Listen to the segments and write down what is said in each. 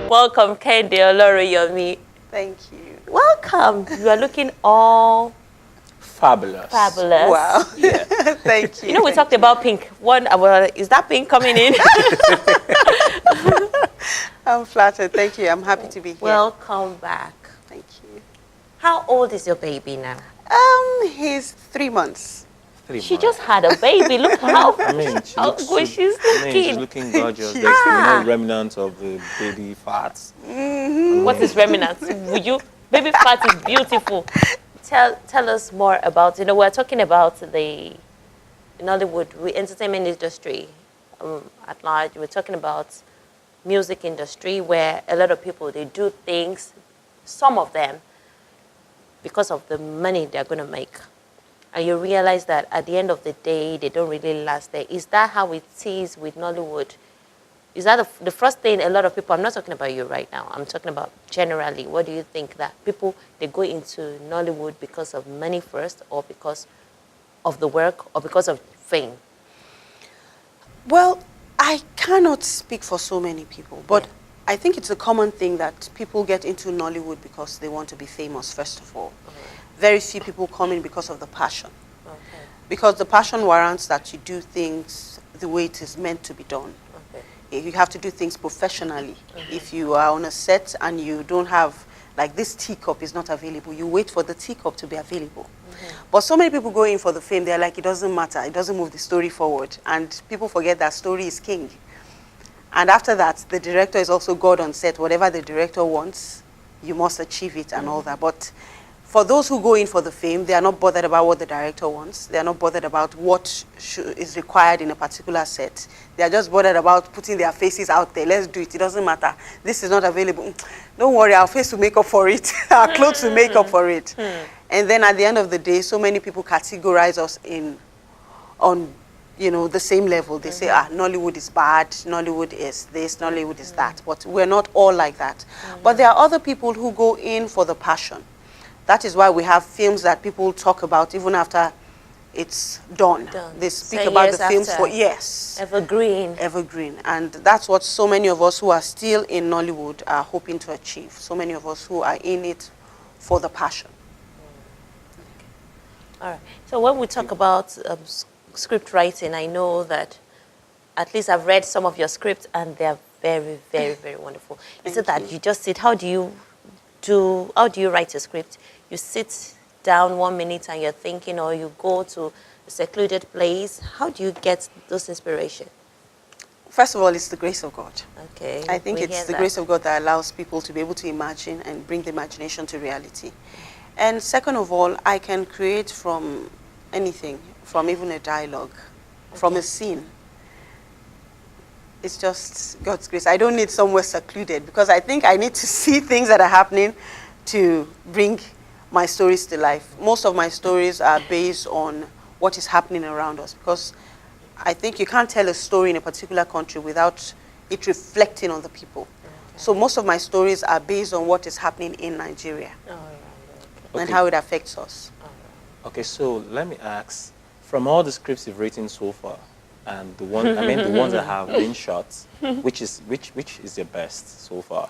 Welcome, Kehinde Olorunyomi. Thank you. Welcome. You are looking all Fabulous. fabulous. Wow. Yeah. Thank you. You know, we talked about pink. Is that pink coming in? I'm flattered. Thank you. I'm happy to be here. Welcome back. Thank you. How old is your baby now? He's 3 months. She just had a baby. Look how I mean, she how looks good she's looking. she's looking gorgeous. Thank There's you. no remnant of the baby fats. What is remnant? Baby fat is beautiful. Tell us more about, we're talking about the Nollywood, entertainment industry at large. We're talking about music industry where a lot of people, they do things, some of them, because of the money they're going to make. And you realize that at the end of the day, they don't really last there. Is that how it is with Nollywood? Is that the first thing a lot of people, I'm not talking about you right now, I'm talking about generally, what do you think that people, they go into Nollywood because of money first, or because of the work, or because of fame? Well, I cannot speak for so many people, but I think it's a common thing that people get into Nollywood because they want to be famous, first of all. Very few people come in because of the passion. Okay. Because the passion warrants that you do things the way it is meant to be done. You have to do things professionally. If you are on a set and you don't have, like, this teacup is not available, you wait for the teacup to be available. But so many people go in for the fame, they're like, it doesn't matter, it doesn't move the story forward. And people forget that story is king. And after that, the director is also God on set. Whatever the director wants, you must achieve it and all that. But for those who go in for the fame, they are not bothered about what the director wants. They are not bothered about what is required in a particular set. They are just bothered about putting their faces out there. Let's do it. It doesn't matter. This is not available. Don't worry, our face will make up for it. Our clothes will make up for it. And then at the end of the day, so many people categorize us on the same level. They say, Nollywood is bad, Nollywood is this, Nollywood is that. But we're not all like that. But there are other people who go in for the passion. That is why we have films that people talk about even after it's done. They speak about the films for, yes. Evergreen. Evergreen. And that's what so many of us who are still in Nollywood are hoping to achieve. So many of us who are in it for the passion. All right. So when we talk about script writing, I know that at least I've read some of your scripts and they're very, very, very wonderful. Is it that you just sit, how do you write a script? You sit down 1 minute and you're thinking, or you go to a secluded place? How do you get those inspiration? First of all, it's the grace of God. Okay. I think it's the grace of God that allows people to be able to imagine and bring the imagination to reality. And second of all, I can create from anything, from even a dialogue, from a scene. It's just God's grace. I don't need somewhere secluded because I think I need to see things that are happening to bring my stories to life. Most of my stories are based on what is happening around us, because I think you can't tell a story in a particular country without it reflecting on the people. So most of my stories are based on what is happening in Nigeria and how it affects us. Okay, so let me ask, from all the scripts you've written so far, and the ones that have been shot, which is your best so far?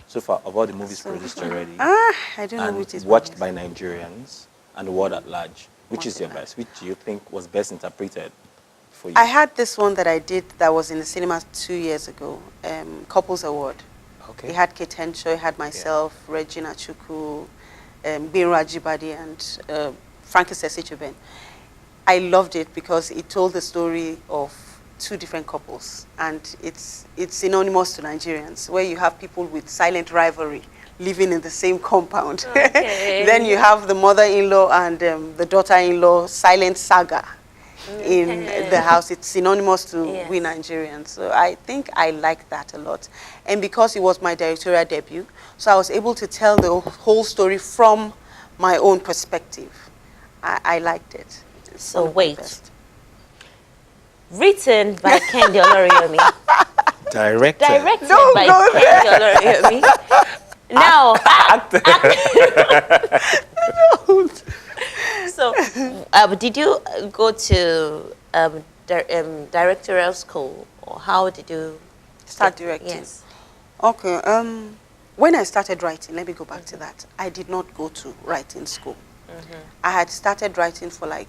So far, of all the movies produced already, I don't know and which is watched by Nigerians and the world at large, which is your best? Which do you think was best interpreted for you? I had this one that I did that was in the cinemas 2 years ago, Couples Award. Okay. It had Ketencho, it had myself, Regina Chukwu, Biro Ajibade, and Francis Esichuben. I loved it because it told the story of two different couples, and it's synonymous to Nigerians, where you have people with silent rivalry living in the same compound. Okay. Then you have the mother-in-law and the daughter-in-law silent saga in the house. It's synonymous to we Nigerians. So I think I like that a lot. And because it was my directorial debut, so I was able to tell the whole story from my own perspective. I liked it. So wait. Written by Kehinde Olorunyomi. Directed By Kehinde Olorunyomi. Now, So, did you go to directorial school, or how did you start directing? Yes. Okay. When I started writing, let me go back to that. I did not go to writing school. I had started writing for like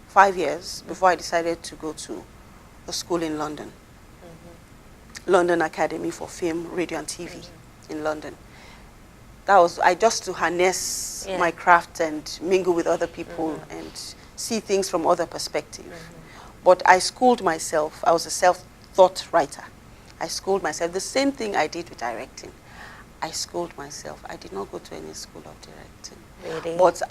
5 years before I decided to go to a school in London. London Academy for Film, Radio and TV in London. That was, I just to harness my craft and mingle with other people and see things from other perspectives. But I schooled myself. I was a self-taught writer. I schooled myself. The same thing I did with directing. I schooled myself. I did not go to any school of directing. Really? But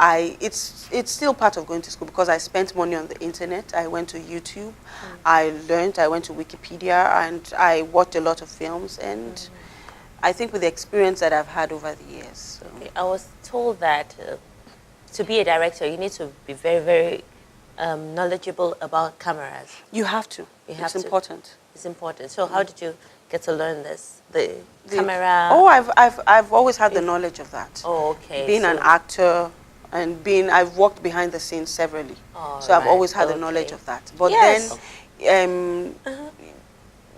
it's still part of going to school because I spent money on the internet. I went to YouTube. I learned. I went to Wikipedia and I watched a lot of films. And I think with the experience that I've had over the years. So. I was told that to be a director, you need to be very, very knowledgeable about cameras. You have to. It's important. It's important. So how did you get to learn this? The camera? Oh, I've always had the knowledge of that. Oh, okay. Being an actor and I've worked behind the scenes severally. Oh, so I've always had the knowledge of that. But then,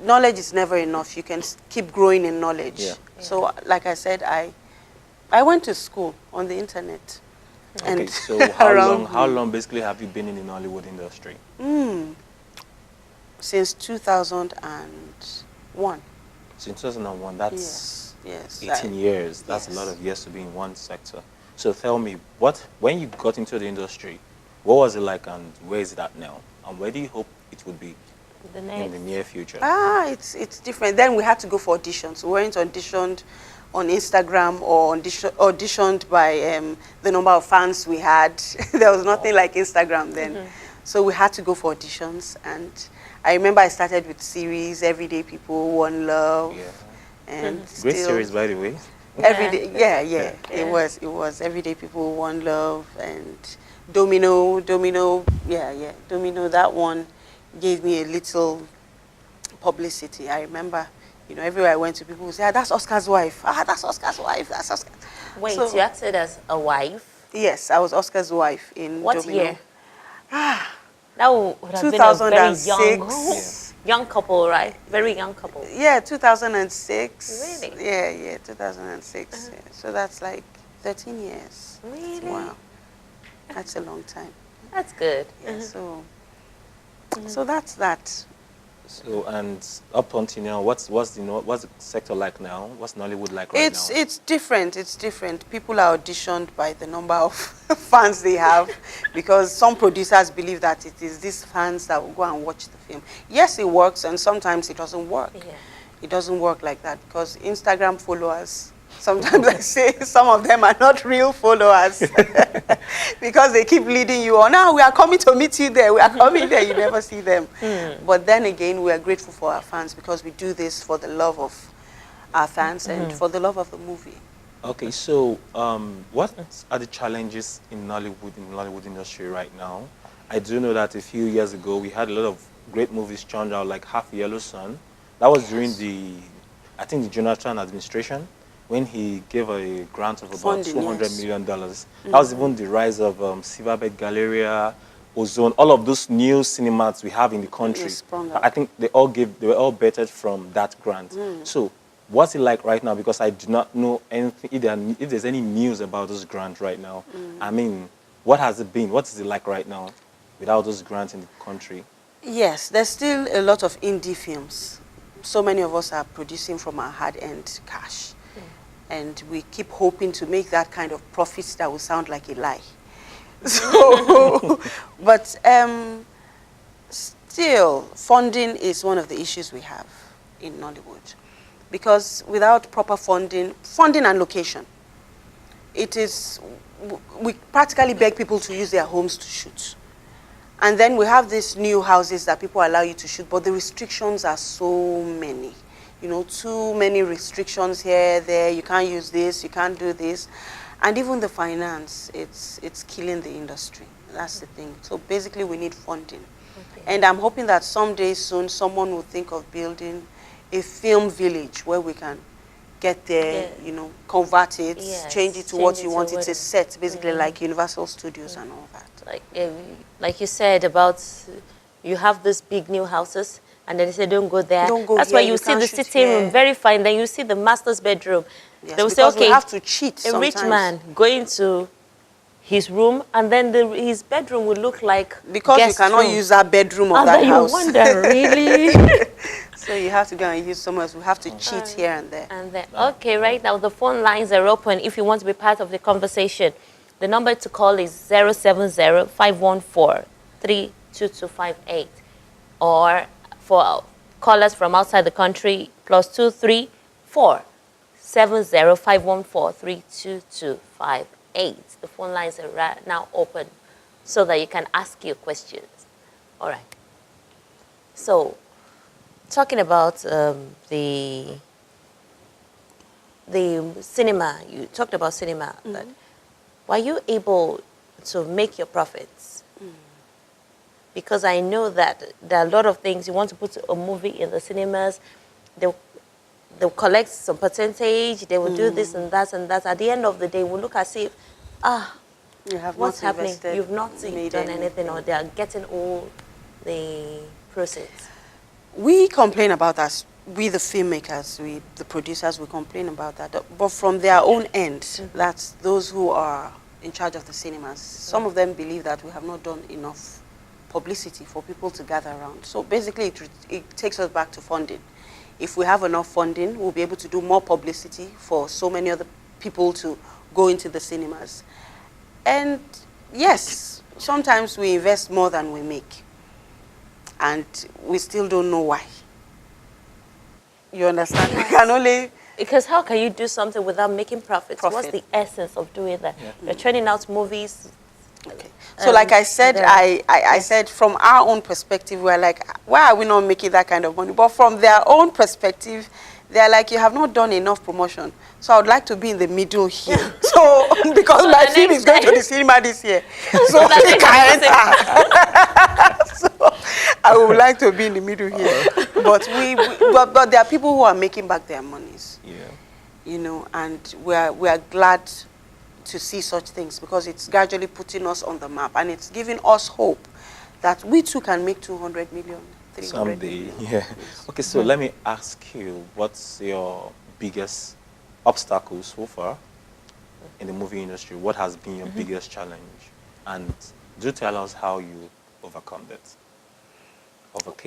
knowledge is never enough. You can keep growing in knowledge. Yeah. So, like I said, I went to school on the internet. Okay, and so how long basically have you been in the Nollywood industry? Since 2001. Since 2001, that's yes, 18 years. That's a lot of years to be in one sector. So tell me, when you got into the industry, what was it like and where is it at now? And where do you hope it would be in the near future? It's different. Then we had to go for auditions. We weren't auditioned on Instagram or auditioned by the number of fans we had. There was nothing like Instagram then. So we had to go for auditions. And I remember I started with series, Everyday People, One Love. Yeah. And great series, by the way. It was Everyday People, One Love, and Domino. Domino, that one gave me a little publicity. I remember, everywhere I went to, people would say, that's Oscar's wife. That's Oscar's wife. That's Oscar. Wait, so you acted as a wife? Yes, I was Oscar's wife in what Domino. Year? That would have 2006. been a very young couple, right? Very young couple. Yeah, 2006. Really? Yeah, 2006. Yeah. So that's like 13 years. Really? Wow. That's a long time. That's good. Yeah, so that's that. So, and up until now, what's the sector like now? What's Nollywood like right now? It's different. It's different. People are auditioned by the number of fans they have, because some producers believe that it is these fans that will go and watch the film. Yes, it works, and sometimes it doesn't work. Yeah. It doesn't work like that because Instagram followers, sometimes I say some of them are not real followers because they keep leading you on. Now we are coming to meet you there. We are coming there. You never see them. But then again, we are grateful for our fans because we do this for the love of our fans and for the love of the movie. Okay, so what are the challenges in the Nollywood industry right now? I do know that a few years ago we had a lot of great movies churned out, like Half a Yellow Sun. That was during the Jonathan administration, when he gave a grant of about $200 million. That was even the rise of Silverbed Galleria, Ozone, all of those new cinemas we have in the country. I think they were all bettered from that grant. So what's it like right now? Because I do not know anything, if there's any news about this grant right now. I mean, what has it been? What is it like right now without those grants in the country? Yes, there's still a lot of indie films. So many of us are producing from our hard-earned cash. And we keep hoping to make that kind of profits that will sound like a lie. So, but still, funding is one of the issues we have in Nollywood. Because without proper funding and location, we practically beg people to use their homes to shoot. And then we have these new houses that people allow you to shoot, but the restrictions are so many. Too many restrictions here, there, you can't use this, you can't do this. And even the finance, it's killing the industry. That's the thing. So basically we need funding. And I'm hoping that someday soon someone will think of building a film village where we can get there, convert it, change it to what you want. It's a set, basically like Universal Studios and all that. Like you said about, you have these big new houses, And then they say, don't go there. Don't go That's here, why you you see can't the shoot sitting here. room, very fine. Then you see the master's bedroom. Yes, They will say, because okay, we have to cheat a rich sometimes. man going to his room, and then his bedroom will look like Because you guest cannot room. use that bedroom of And that then house. you wonder, really? So you have to go and use somewhere else. We have to cheat here and there. And then, okay, right now the phone lines are open if you want to be part of the conversation. The number to call is 070-514-32258. Or for callers from outside the country, +234-70-514-32258. The phone lines are right now open so that you can ask your questions. All right. So, talking about the cinema, you talked about cinema. That were you able to make your profits? Because I know that there are a lot of things. You want to put a movie in the cinemas, they'll collect some percentage, they will do this and that and that. At the end of the day, we'll look and see, You have what's not happening? invested, You've not made done anything, or they are getting all the proceeds. We complain about that. We, the filmmakers, we, the producers, we complain about that. But from their own end, that's those who are in charge of the cinemas. Some of them believe that we have not done enough publicity for people to gather around. So basically, it takes us back to funding. If we have enough funding, we'll be able to do more publicity for so many other people to go into the cinemas. And yes, sometimes we invest more than we make. And we still don't know why. You understand? We can only... Because how can you do something without making profits? What's Profit. the essence of doing that? You're churning out movies. Okay. So like I said, I said from our own perspective, we're like, why are we not making that kind of money? But from their own perspective, they're like, you have not done enough promotion. So I would like to be in the middle here. So, because my film is going to the cinema this year. So they can enter. So I would like to be in the middle here. But but there are people who are making back their monies. Yeah. You know, and we are glad to see such things because it's gradually putting us on the map and it's giving us hope that we too can make 200 million, 300 Someday, million. yeah. Yes. Okay, so let me ask you, what's your biggest obstacle so far in the movie industry? What has been your biggest challenge? And do tell us how you overcame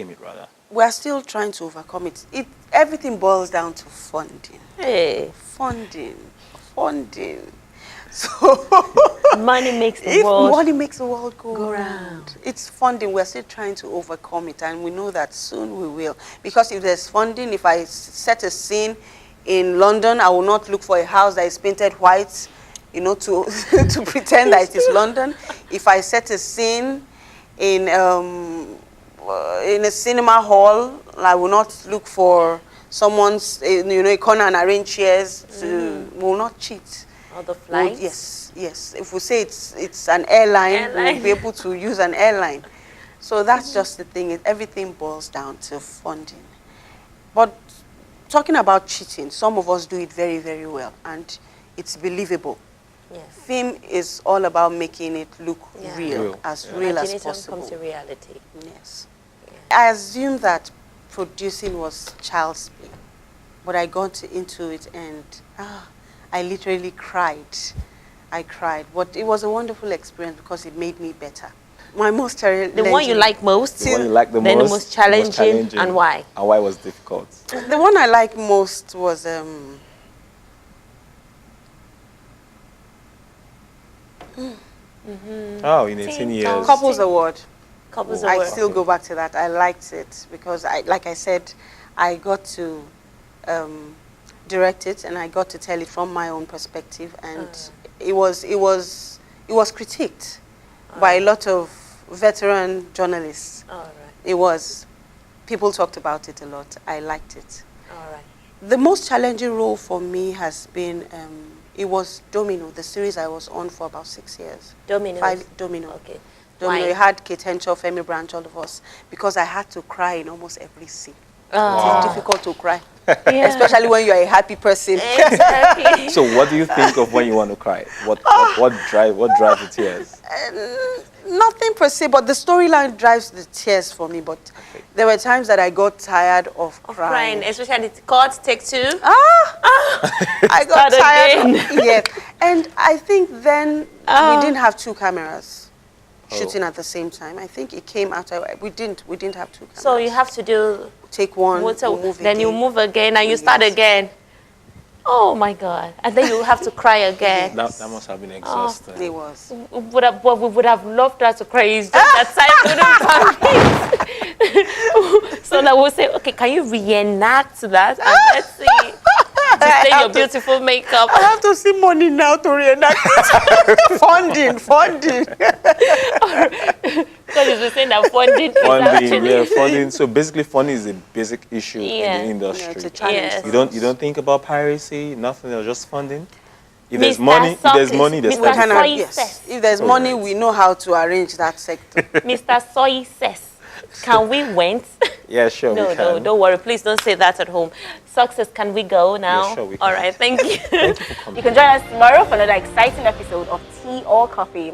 it rather. We're still trying to overcome it. Everything boils down to funding. Hey, Funding. So money makes the if world money makes the world go go round, round. it's funding. We're still trying to overcome it, and we know that soon we will. Because if there's funding, if I set a scene in London, I will not look for a house that is painted white, you know, to to pretend that it is London. If I set a scene in a cinema hall, I will not look for someone's, you know, a corner and arrange chairs. We will not cheat. All the flights. Yes. If we say it's an airline, we'll be able to use an airline. So that's just the thing. Everything boils down to funding. But talking about cheating, some of us do it very, very well, and it's believable. Yes. Film is all about making it look Yeah. real as real as Imagination possible. comes to reality. Yes. I assume that producing was child's play, but I got into it and I literally cried. I cried, but it was a wonderful experience because it made me better. My most challenging... The one you like most, The one you like the then most, the most challenging, and why? And why was difficult? The one I liked most was Oh, in 18 years. Couples Award. Couples I Award. still go back to that. I liked it because, like I said, I got to direct it and I got to tell it from my own perspective, and it was critiqued by a lot of veteran journalists. All right. It was. People talked about it a lot. I liked it. All right. The most challenging role for me has been, it was Domino, the series I was on for about 6 years. Dominoes. Domino. Okay. Domino. Why? It had Kate Henshaw, Femi Branch, all of us, because I had to cry in almost every scene. Wow. It's difficult to cry, Yeah. especially when you're a happy person. Exactly. So what do you think of when you want to cry? What drives the tears? Nothing per se, but the storyline drives the tears for me. But there were times that I got tired of crying. Especially the court take two. I got tired. Yeah, and I think then we didn't have two cameras shooting at the same time. I think it came after we didn't have two cameras. So you have to do take one, move then again. you move again, and you start again. Oh my God! And then you have to cry again. That must have been exhausting. It was. We would have loved her to cry. It's just that time couldn't. So now we'll say, okay, can you reenact that? And let's see. Display your beautiful makeup. I have to see money now to reenact it. funding. Because it's been saying that funding. Funding. So basically, funding is a basic issue in the industry. Yeah, it's a challenge. You don't think about piracy, nothing else, just funding. If there's Mr. money, there's Mr. funding. Yes. If there's money, we know how to arrange that sector. Mr. Soy says, can we went? Yeah, sure. No, we can. don't worry. Please don't say that at home. Success, can we go now? Yeah, sure, we can. All right, thank you. Thank you for coming. You can join us tomorrow for another exciting episode of Tea or Coffee.